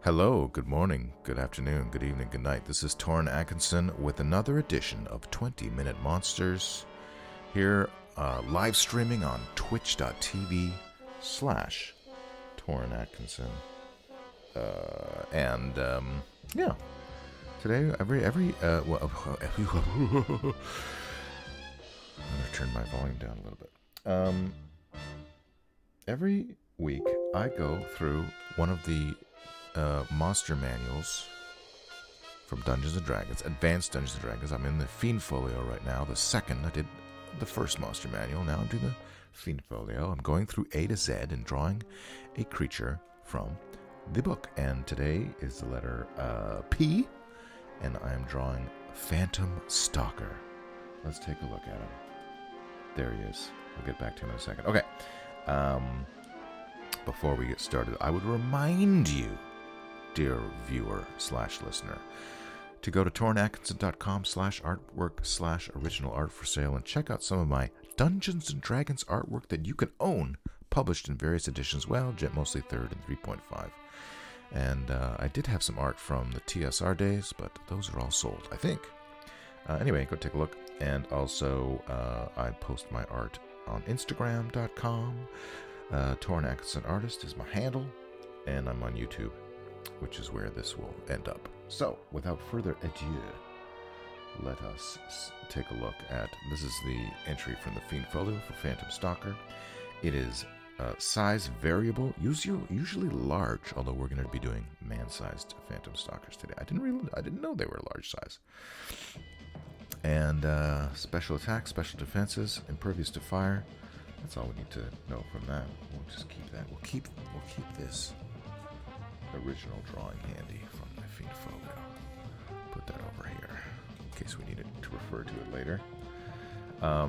Hello, good morning, good afternoon, good evening, good night. This is Torrin Atkinson with another edition of 20-Minute Monsters. Here, live streaming on twitch.tv/Torrin Atkinson. Yeah. Today, I'm gonna turn my volume down a little bit. Every week, I go through one of the monster manuals from Dungeons & Dragons, Advanced Dungeons & Dragons. I'm in the Fiend Folio right now, the second. I did the first monster manual, now I'm doing the Fiend Folio. I'm going through A to Z and drawing a creature from the book. And today is the letter P, and I'm drawing Phantom Stalker. Let's take a look at him. There he is. We'll get back to him in a second. Okay. Before we get started, I would remind you, dear viewer/listener, to go to torrinatkinson.com/artwork/original art for sale and check out some of my Dungeons & Dragons artwork that you can own, published in various editions, well, mostly 3rd and 3.5. And I did have some art from the TSR days, but those are all sold, I think. Anyway, go take a look. And also, I post my art on Instagram.com. Torrin Atkinson Artist is my handle, and I'm on YouTube, which is where this will end up. So, without further ado, let us take a look at, this is the entry from the Fiend Folio for Phantom Stalker. It is size variable, usually large, although we're going to be doing man-sized Phantom Stalkers today. I didn't know they were large size. And special attacks, special defenses, impervious to fire. That's all we need to know from that. We'll just keep that. We'll keep this original drawing handy from the Fiend Folio. Put that over here in case we need it to refer to it later.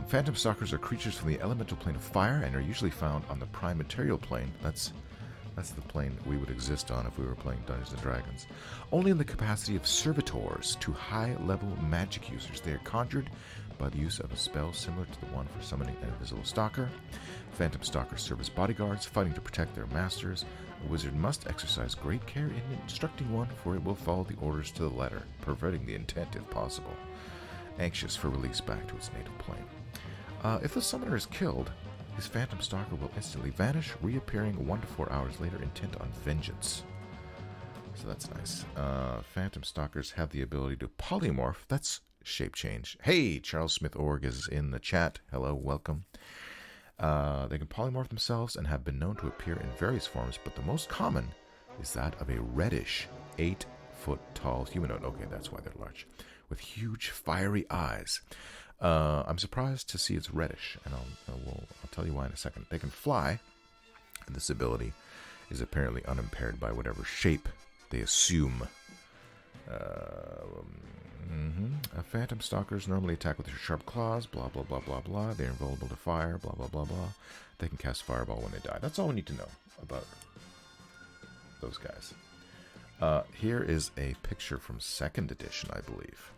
Phantom Stalkers are creatures from the elemental plane of fire and are usually found on the prime material plane. That's the plane we would exist on if we were playing Dungeons & Dragons. Only in the capacity of servitors to high-level magic users. They are conjured by the use of a spell similar to the one for summoning an invisible stalker. Phantom Stalkers serve as bodyguards, fighting to protect their masters. A wizard must exercise great care in instructing one, for it will follow the orders to the letter, perverting the intent if possible. Anxious for release back to its native plane. If the summoner is killed, his Phantom Stalker will instantly vanish, reappearing 1 to 4 hours later, intent on vengeance. So that's nice. Phantom Stalkers have the ability to polymorph. That's shape change. Hey, Charles Smith Org is in the chat. Hello, welcome. They can polymorph themselves and have been known to appear in various forms, but the most common is that of a reddish, 8-foot-tall humanoid. Okay, that's why they're large. With huge, fiery eyes. I'm surprised to see it's reddish, and I'll tell you why in a second. They can fly, and this ability is apparently unimpaired by whatever shape they assume. Phantom Stalkers normally attack with their sharp claws, blah, blah, blah, blah, blah. They're invulnerable to fire, blah, blah, blah, blah. They can cast Fireball when they die. That's all we need to know about those guys. Here is a picture from 2nd edition, I believe.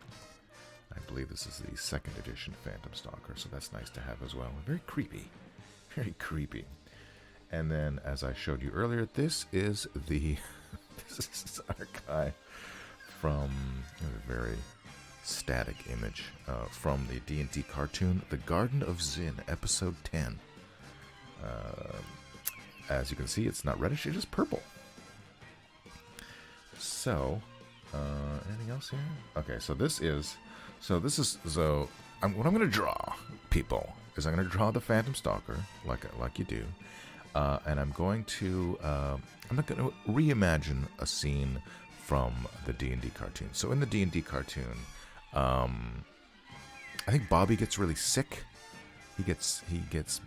I believe this is the 2nd edition Phantom Stalker, so that's nice to have as well. Very creepy. Very creepy. And then, as I showed you earlier, this is the... this is our guy from a very static image from the D&D cartoon, The Garden of Zinn, episode 10. As you can see, it's not reddish, it is purple. So, anything else here? Okay, what I'm going to draw, people, is I'm going to draw the Phantom Stalker, like you do, and I'm going to reimagine a scene from the D&D cartoon. So in the D&D cartoon, I think Bobby gets really sick. He gets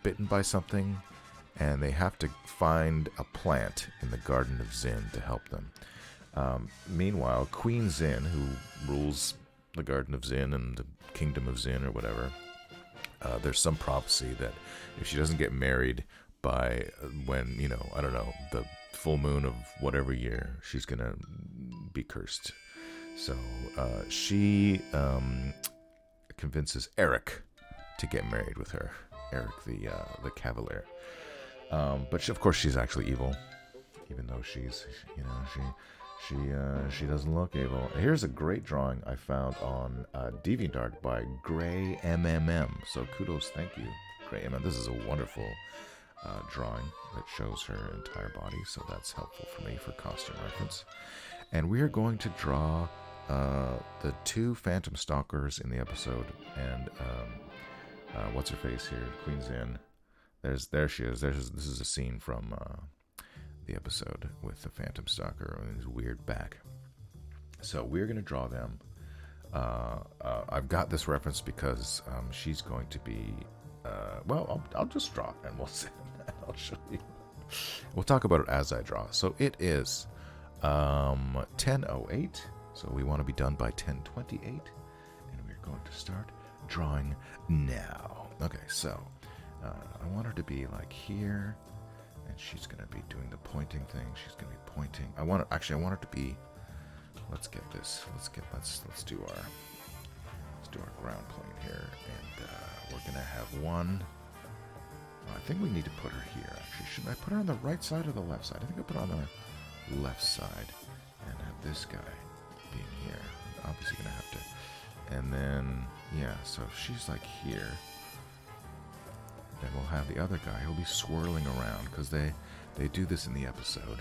bitten by something, and they have to find a plant in the Garden of Zinn to help them. Meanwhile, Queen Zinn, who rules the Garden of Zinn and the Kingdom of Zinn or whatever, there's some prophecy that if she doesn't get married by when, the full moon of whatever year, she's going to be cursed. So she convinces Eric to get married with her. Eric, the Cavalier. But of course she's actually evil, even though she's, She doesn't look evil. Here's a great drawing I found on DeviantArt by Gray MMM. So kudos, thank you, Gray MMM. This is a wonderful drawing that shows her entire body, so that's helpful for me for costume reference. And we are going to draw the two Phantom Stalkers in the episode, and what's her face here, Queen Zinn. There she is. This is a scene from the episode with the Phantom Stalker and his weird back. So we're going to draw them. I've got this reference because she's going to be. Well, I'll just draw it and we'll see. I'll show you. We'll talk about it as I draw. So it is 10:08. So we want to be done by 10:28, and we're going to start drawing now. Okay, so I want her to be like here, and she's going to be doing the pointing thing. She's going to be pointing. I want her to be. Let's get this. Let's do our ground plane here, and we're going to have one. I think we need to put her here. Actually, shouldn't I put her on the right side or the left side? I think I put her on the left side, and have this guy being here. I'm obviously going to have to. And then yeah, so if she's like here. Then we'll have the other guy. He'll be swirling around because they do this in the episode.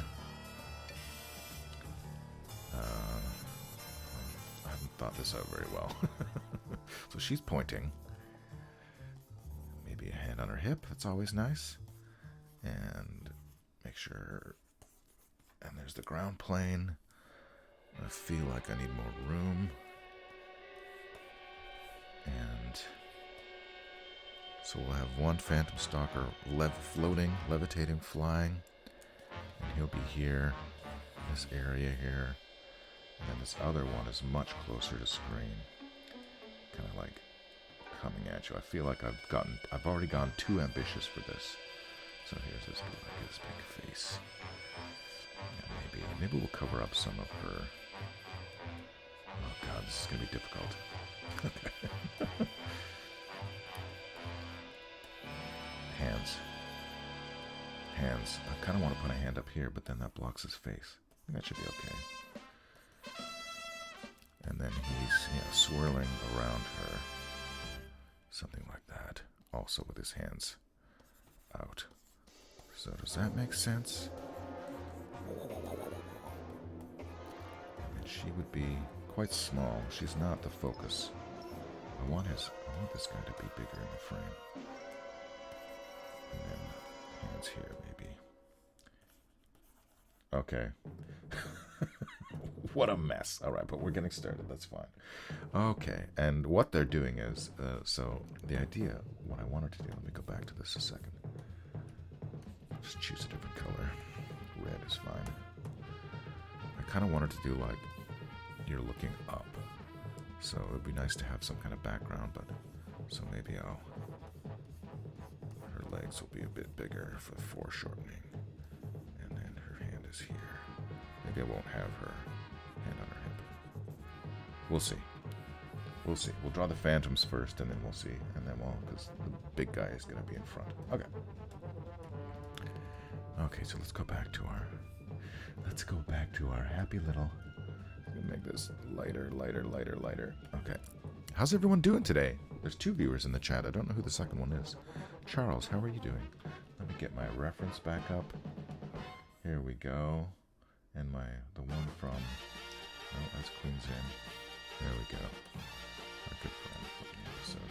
I haven't thought this out very well. So she's pointing. Maybe a hand on her hip. That's always nice. And make sure. And there's the ground plane. I feel like I need more room. And so we'll have one Phantom Stalker floating, levitating, flying, and he'll be here, in this area here, and then this other one is much closer to screen, kind of like coming at you. I feel like I've already gone too ambitious for this. So here's this big face. Yeah, maybe we'll cover up some of her. Oh God, this is gonna be difficult. Okay. Hands. I kind of want to put a hand up here, but then that blocks his face. I think that should be okay. And then he's swirling around her. Something like that. Also with his hands out. So does that make sense? And she would be quite small. She's not the focus. I want this guy to be bigger in the frame. And then hands here, maybe. Okay. What a mess. All right, but we're getting started. That's fine. Okay, and what they're doing is, so the idea, what I wanted to do, let me go back to this a second. Just choose a different color. Red is fine. I kind of wanted to do like you're looking up. So it would be nice to have some kind of background, but so maybe her legs will be a bit bigger for foreshortening. And then her hand is here. Maybe I won't have her hand on her hip. We'll see. We'll see. We'll draw the phantoms first, and then we'll see. And then because the big guy is going to be in front. Okay. Okay, so let's go back to our happy little. Make this lighter. Okay. How's everyone doing today? There's 2 viewers in the chat. I don't know who the second one is. Charles, how are you doing? Let me get my reference back up. Here we go. And the one from, oh, that's Queen Zinn. There we go. Our good friend from the episode.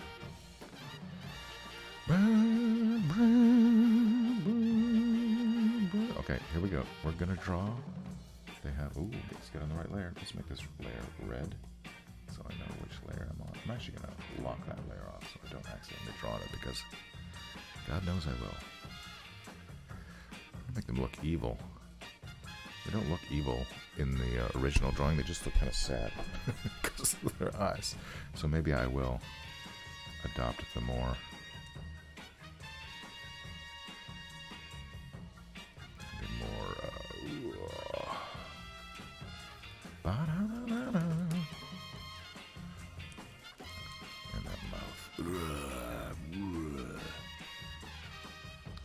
Okay, here we go. We're gonna draw. They have, let's get on the right layer. Let's make this layer red, so I know which layer I'm on. I'm actually gonna lock that layer off so I don't accidentally draw it, because God knows I will. Make them look evil. They don't look evil in the original drawing. They just look kind of sad because of their eyes. So maybe I will adopt the more. And that mouth.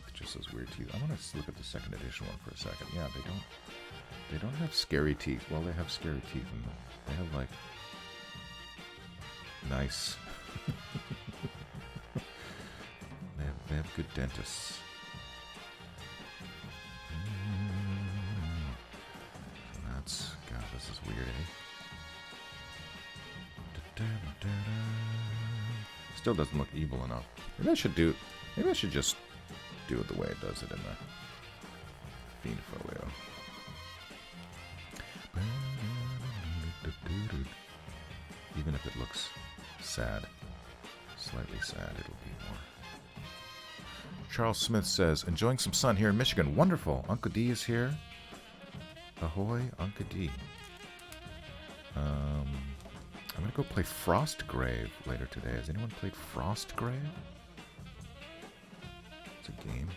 It's just those weird teeth. I want to look at the second edition one for a second. Yeah, They don't have scary teeth. Well, they have scary teeth, and they have like nice. they have good dentists. That's God. This is weird, eh? Still doesn't look evil enough. Maybe I should do. Maybe I should just do it the way it does it in the Fiend Folio. Even if it looks sad, slightly sad, it'll be more. Charles Smith says, enjoying some sun here in Michigan. Wonderful. Uncle D is here. Ahoy, Uncle D. I'm going to go play Frostgrave later today. Has anyone played Frostgrave? It's a game.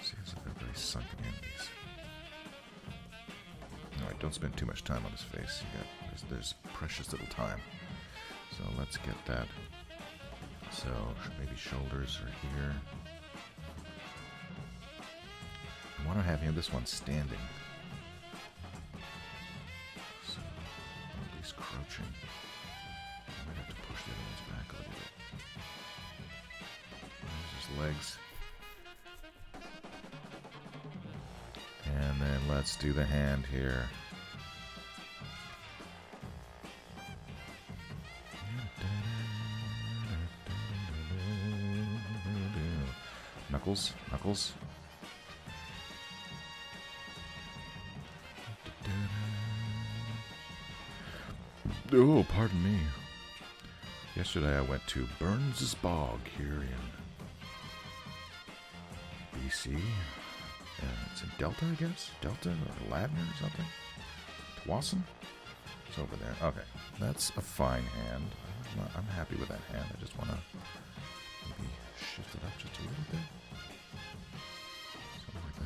Seems like they're very sunken in these. Alright, don't spend too much time on his face. There's precious little time. So let's get that. So maybe shoulders are here. I want to have him, this one standing. So at least crouching. I might have to push the other ones back a little bit. There's his legs. And then let's do the hand here. Knuckles, Knuckles. Oh, pardon me. Yesterday I went to Burns' Bog here in BC. It's in Delta, I guess? Delta or Ladner or something? Twassen? It's over there. Okay. That's a fine hand. I'm happy with that hand. I just want to maybe shift it up just a little bit. Something like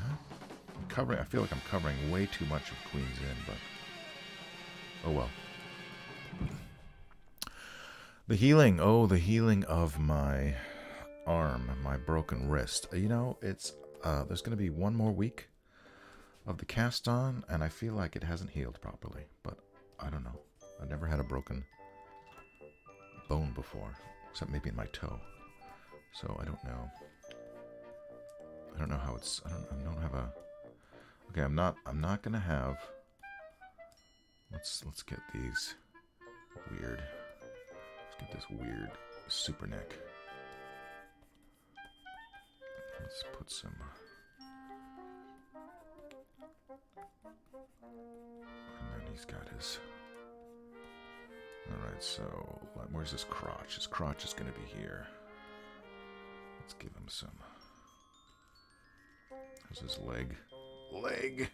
that. I feel like I'm covering way too much of Queen Zinn, but oh well. The healing. Oh, the healing of my arm, my broken wrist. You know, it's there's going to be one more week of the cast on, and I feel like it hasn't healed properly, but I don't know. I've never had a broken bone before, except maybe in my toe. So I don't know. I don't know how it's. I don't have a. Okay, I'm not gonna have. Let's get these weird. Let's get this weird super neck. Let's put some. And then he's got his. Alright, so where's his crotch? His crotch is going to be here. Let's give him some. How's his leg? Leg!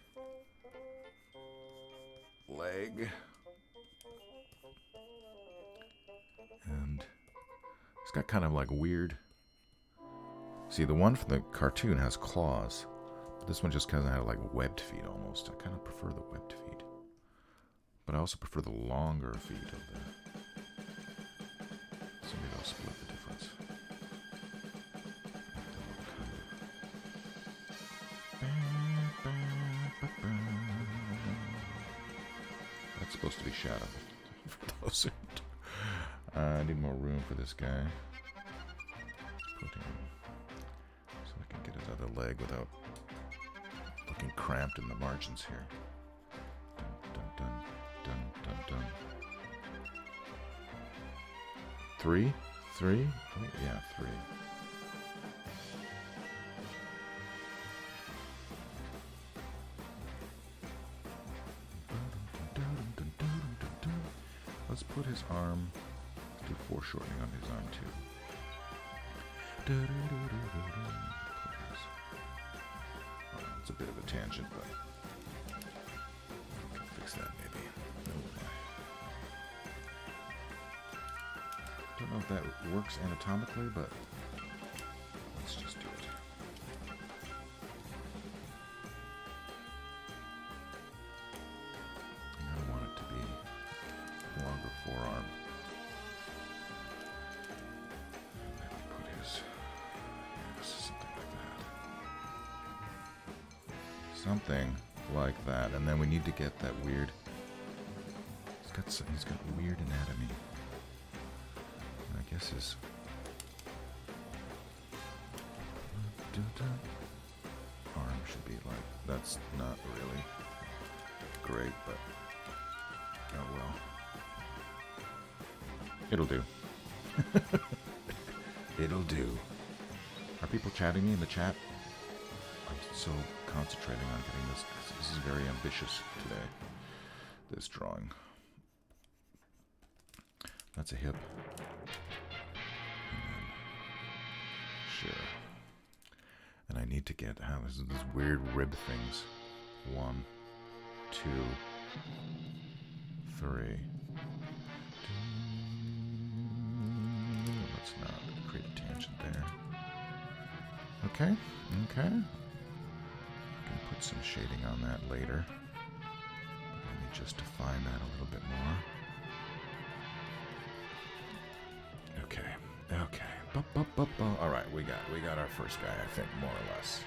And he's got kind of like weird. See, the one from the cartoon has claws. But this one just kind of had like webbed feet almost. I kind of prefer the webbed feet. But I also prefer the longer feet of the. So maybe I'll split the difference. That's supposed to be shadow. For those who I need more room for this guy. Put him so I can get his other leg without looking cramped in the margins here. Dun, dun, dun, dun, dun, dun. Three? Yeah, 3. Let's put his arm. Let's do foreshortening on his arm too. It's a bit of a tangent, but I can fix that maybe. Don't know if that works anatomically, but let's just do it. I want it to be longer forearm. Maybe put his, yes, something like that. Something like that. And then we need to get that weird... He's got weird anatomy. I guess his... arm should be like... That's not really great, but... Oh well. It'll do. It'll do. Are people chatting me in the chat? I'm so concentrating on getting this. This is very ambitious today. This drawing. That's a hip. And then, sure. And I need to get these weird rib things. 1, 2, 3. Let's not create a tangent there. Okay, okay. I can put some shading on that later. Let me just define that a little bit more. Okay, okay. All right, we got our first guy, I think, more or less.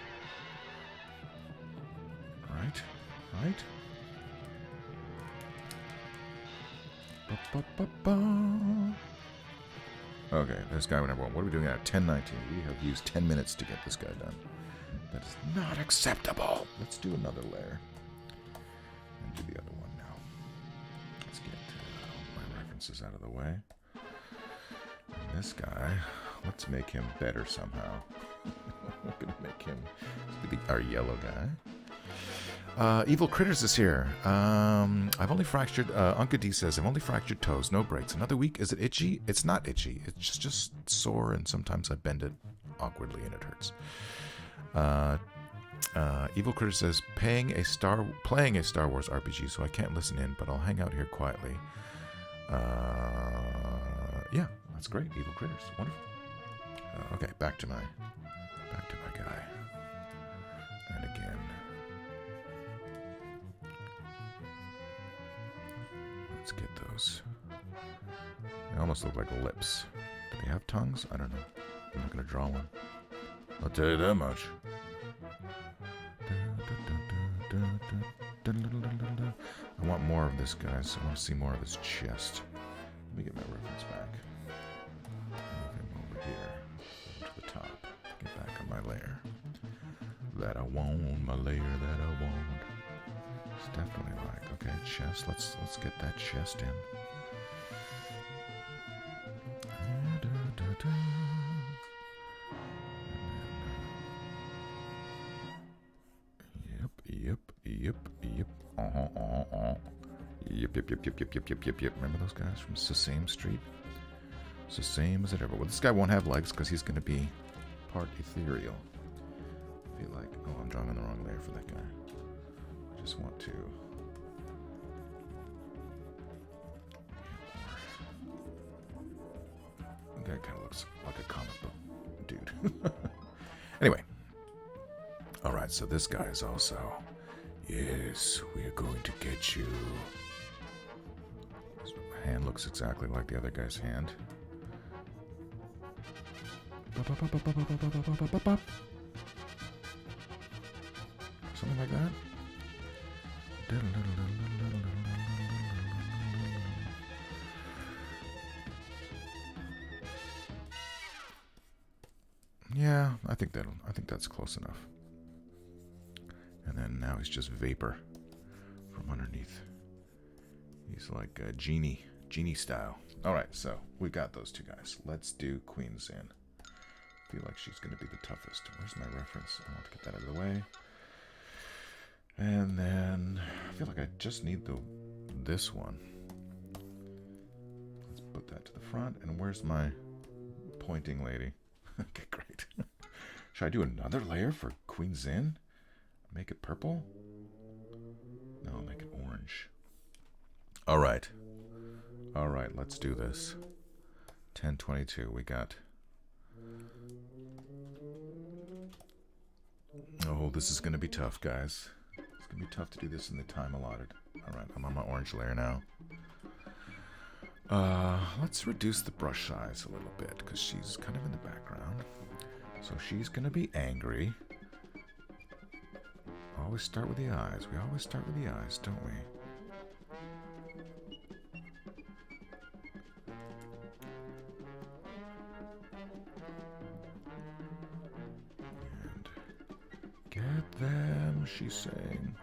Right, right. Okay, this guy number 1. What are we doing at 10:19? We have used 10 minutes to get this guy done. That is not acceptable. Let's do another layer. And do the other one now. Let's get my references out of the way. And this guy, let's make him better somehow. We're going to make him our yellow guy. Evil Critters is here. I've only fractured, Unca D says, I've only fractured toes, no breaks. Another week, is it itchy? It's not itchy. It's just sore, and sometimes I bend it awkwardly and it hurts. Evil Critter says, playing a Star Wars RPG, so I can't listen in, but I'll hang out here quietly. Yeah, that's great. Evil Critters, wonderful. Okay, back to my guy. And again. Let's get those. They almost look like lips. Do they have tongues? I don't know. I'm not going to draw one. I'll tell you that much. I want more of this, guys. I want to see more of his chest. Let me get my reference back. Move him over here. To the top. Get back on my layer. That I want. My layer that I want. It's definitely like, okay, chest. Let's get that chest in. Yep. Yep. Remember those guys from Sesame Street? Sesame as it ever. Well, this guy won't have legs because he's going to be part ethereal. I feel like, oh, I'm drawing on the wrong layer for that guy. I just want to. The guy kind of looks like a comic book dude. Anyway. Alright, so this guy is also. Yes, we are going to get you. His hand looks exactly like the other guy's hand. Something like that. Yeah, I think that's close enough. And then now he's just vapor from underneath. He's like a genie style. All right, so we got those two guys. Let's do Queen Zinn. I feel like she's going to be the toughest. Where's my reference? I want to get that out of the way. And then I feel like I just need this one. Let's put that to the front. And where's my pointing lady? Okay, great. Should I do another layer for Queen Zinn? Make it purple? No, make it orange. All right, let's do this. 10:22. We got. Oh, this is going to be tough, guys. It's going to be tough to do this in the time allotted. All right, I'm on my orange layer now. Let's reduce the brush size a little bit because she's kind of in the background. So she's going to be angry. Always start with the eyes. We always start with the eyes, don't we? And get them, she's saying.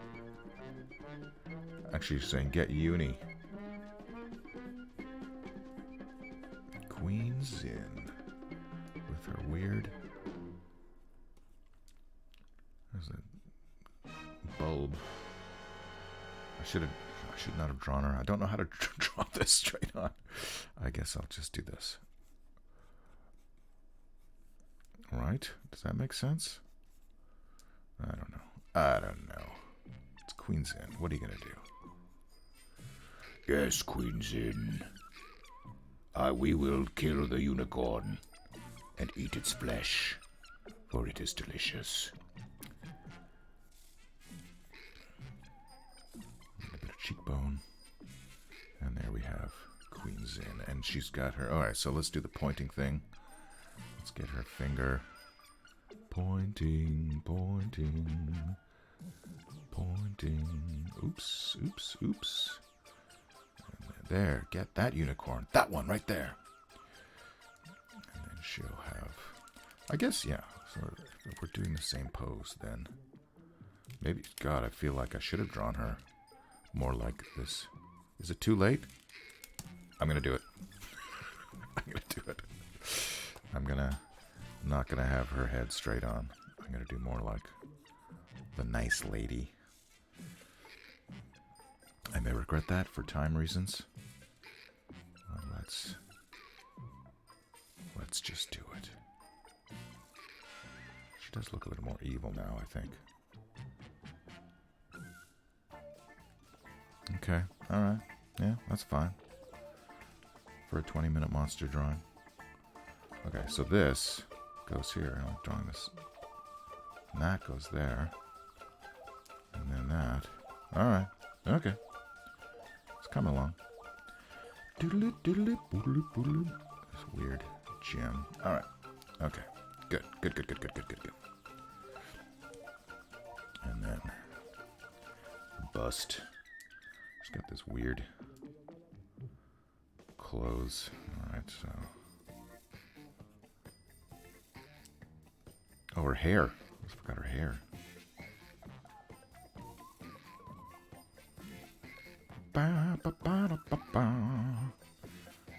Actually, she's saying get uni. Queen Zinn with her weird. There's a bulb. I should not have drawn her. I don't know how to draw this straight on. I guess I'll just do this. Right? Does that make sense? I don't know. It's Queen Zinn. What are you gonna do? Yes, Queen Zinn. We will kill the unicorn and eat its flesh, for it is delicious. A bit of cheekbone. And there we have Queen Zinn. And she's got her... Alright, so let's do the pointing thing. Let's get her finger. Pointing. Oops. There, get that unicorn. That one right there. And then she'll have... I guess, yeah. So if we're doing the same pose, then... Maybe... God, I feel like I should have drawn her more like this. Is it too late? I'm going to do it. I'm not going to have her head straight on. I'm going to do more like the nice lady. I may regret that for time reasons. Well, let's just do it. She does look a little more evil now, I think. Okay, alright. Yeah, that's fine. For a 20-minute monster drawing. Okay, so this goes here. I'm drawing this. And that goes there. And then that. Alright, okay. It's coming along. This weird gem. Alright. Okay. Good. And then bust. She's got this weird clothes. Alright, so. Oh, her hair. I forgot her hair.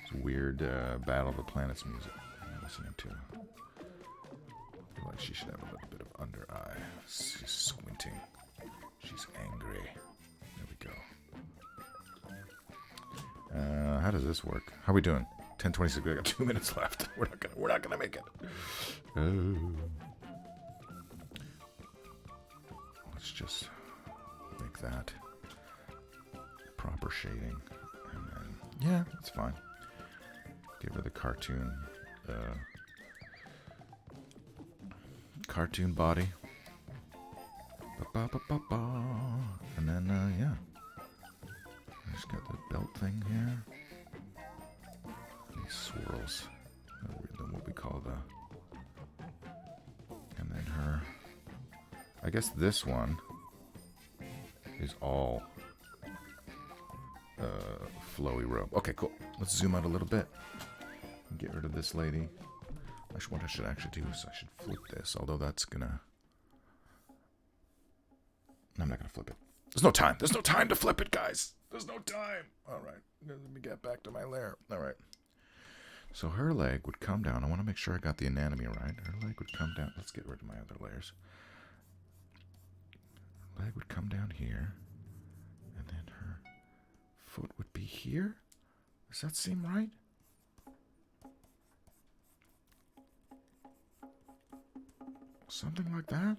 It's weird Battle of the Planets music I'm listening to. I feel like she should have a little bit of under eye. She's squinting. She's angry. There we go. How does this work? How are we doing? 10:26. We got 2 minutes left. We're not gonna make it. Let's just make that proper shading, and then yeah, that's fine. Give her the cartoon body, and then yeah, just got the belt thing here. These swirls, what we call and then her. I guess this one is all flowy robe. Okay, cool. Let's zoom out a little bit and get rid of this lady. What I should actually do is I should flip this, although that's gonna... No, I'm not gonna flip it. There's no time. There's no time to flip it, guys. There's no time. All right. Let me get back to my lair. All right. So her leg would come down. I want to make sure I got the anatomy right. Her leg would come down. Let's get rid of my other layers. Her leg would come down here. And then her foot would be here. Does that seem right? Something like that?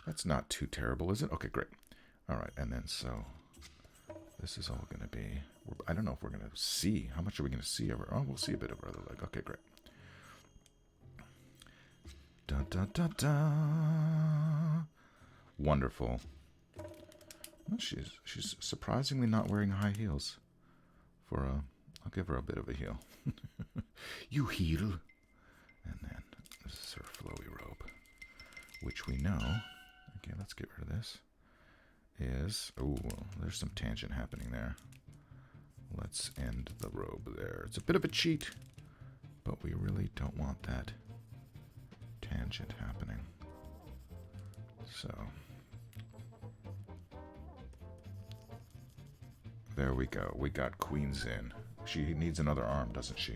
That's not too terrible, is it? Okay, great. All right, and then so this is all going to be... I don't know if we're going to see. How much are we going to see of her? Oh, we'll see a bit of her other leg. Okay, great. Dun, dun, dun, dun. Wonderful. Well, she's surprisingly not wearing high heels. I'll give her a bit of a heel. You heel. And then this is her flowy robe, which we know. Okay, let's get rid of this. is... Oh, there's some tangent happening there. Let's end the robe there. It's a bit of a cheat, but we really don't want that tangent happening. So... there we go. We got Queen Zinn. She needs another arm, doesn't she?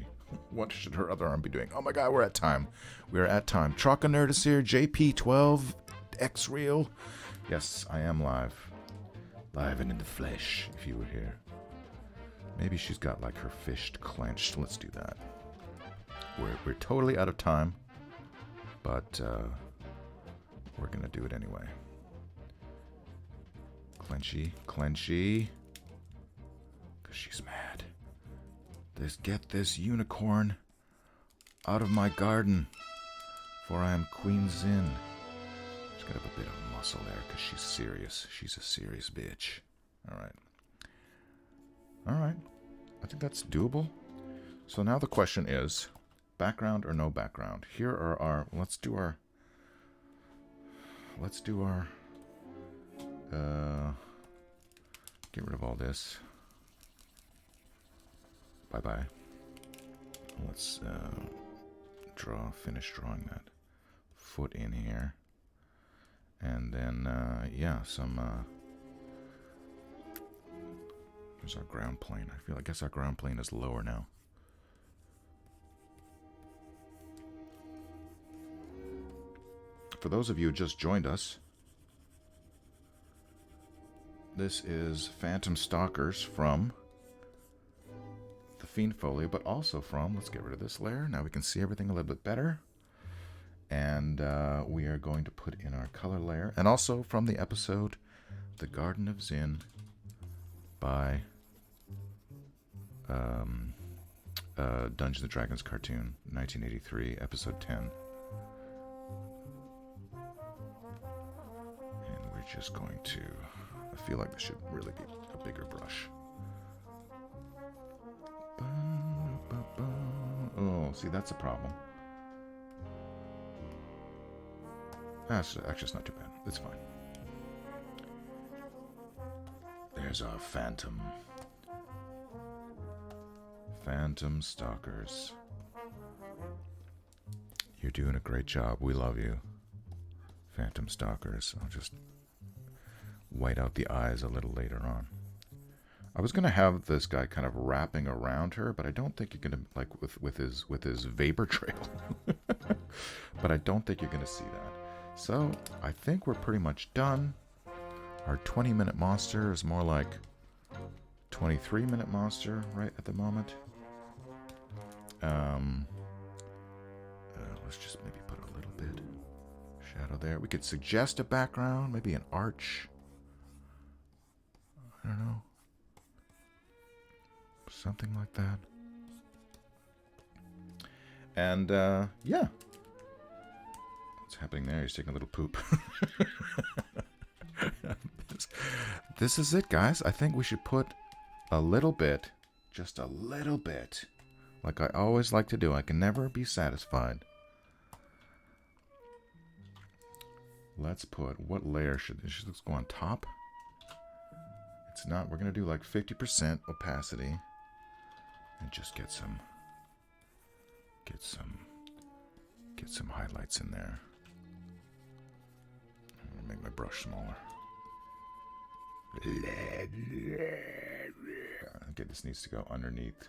What should her other arm be doing? Oh my god, we're at time. We are at time. Trocka Nerd is here. JP12 X Real. Yes, I am live. Live and in the flesh, if you were here. Maybe she's got like her fist clenched. Let's do that. We're totally out of time, but we're gonna do it anyway. Clenchy, clenchy. Cause she's mad. Get this unicorn out of my garden, for I am Queen Zinn. She's got a bit of muscle there, because she's serious. She's a serious bitch. Alright. Alright. I think that's doable. So now the question is, background or no background? Here are our... Let's do our... get rid of all this. Bye-bye. Let's finish drawing that foot in here. And then, yeah, there's our ground plane. I guess our ground plane is lower now. For those of you who just joined us, this is Phantom Stalkers from the Fiend Folio, but also from, let's get rid of this layer. Now we can see everything a little bit better. And we are going to put in our color layer. And also from the episode, The Garden of Zinn by Dungeons & Dragons cartoon, 1983, episode 10. And we're just going to, I feel like this should really be a bigger brush. Oh, see, that's a problem. That's actually it's not too bad. It's fine. There's our Phantom Stalkers. You're doing a great job. We love you, Phantom Stalkers. I'll just white out the eyes a little later on. I was gonna have this guy kind of wrapping around her, but I don't think you're gonna like with his vapor trail. But I don't think you're gonna see that. So I think we're pretty much done. Our 20-minute monster is more like 23-minute monster right at the moment. Let's just maybe put a little bit shadow there. We could suggest a background, maybe an arch. I don't know. Something like that. And, yeah. What's happening there? He's taking a little poop. This is it, guys. I think we should put a little bit, just a little bit, like I always like to do. I can never be satisfied. Let's put, what layer should this go on top? It's not. We're going to do like 50% opacity. And just get some highlights in there. I'm gonna make my brush smaller. Okay, this needs to go underneath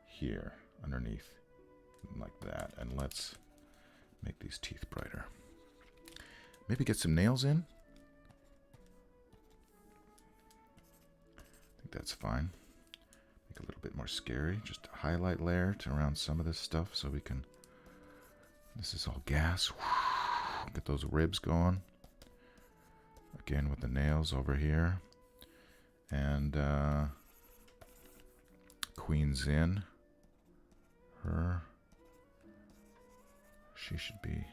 here, underneath like that, and let's make these teeth brighter. Maybe get some nails in. I think that's fine. A little bit more scary, just a highlight layer to around some of this stuff so we can, this is all gas, get those ribs going again with the nails over here. And Queen Zinn, she should be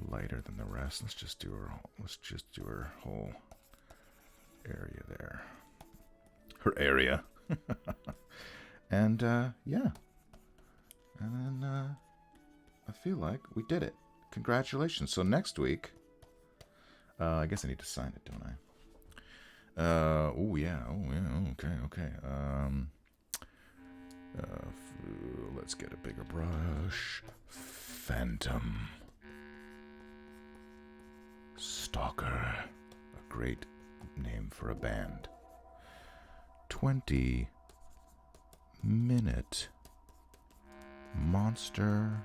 lighter than the rest. Let's just do her whole area there, her area. And yeah, and then I feel like we did it. Congratulations. So next week I guess I need to sign it, don't I? Oh yeah. Okay. Let's get a bigger brush. Phantom. Stalker. A great name for a band. 20-minute monster.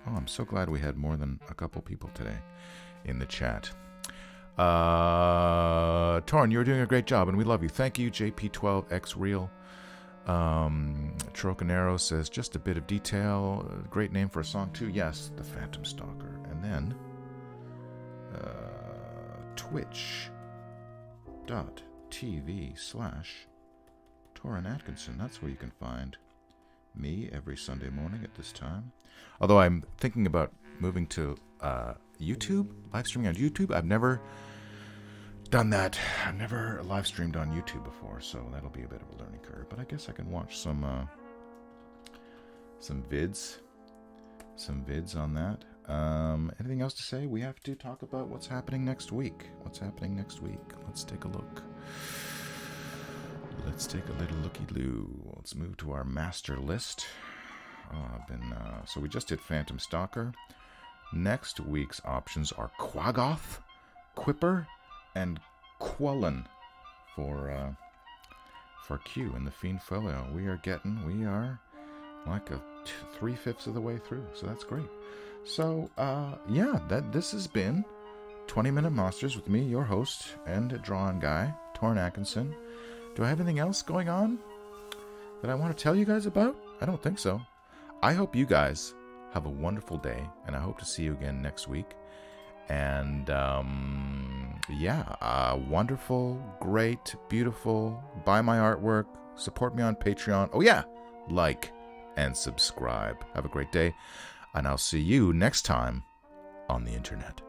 Oh, I'm so glad we had more than a couple people today in the chat. Torn, you're doing a great job, and we love you. Thank you, JP12XReal. Trocanero says, just a bit of detail. Great name for a song, too. Yes, The Phantom Stalker. And then, twitch.tv/Torrin Atkinson. That's where you can find me every Sunday morning at this time. Although I'm thinking about moving to YouTube, live streaming on YouTube. I've never done that. I've never live streamed on YouTube before, so that'll be a bit of a learning curve. But I guess I can watch some vids on that. Anything else to say? We have to talk about what's happening next week. Let's take a look. Let's take a little looky-loo. Let's move to our master list. So we just did Phantom Stalker. Next week's options are Quaggoth, Quipper, and Quullen for Q in the Fiend Folio. We are like 3/5 of the way through, so that's great. So this has been 20-Minute Monsters with me, your host and drawing guy, Torrin Atkinson. Do I have anything else going on that I want to tell you guys about? I don't think so. I hope you guys have a wonderful day, and I hope to see you again next week. And wonderful, great, beautiful. Buy my artwork. Support me on Patreon. Oh yeah, like and subscribe. Have a great day, and I'll see you next time on the internet.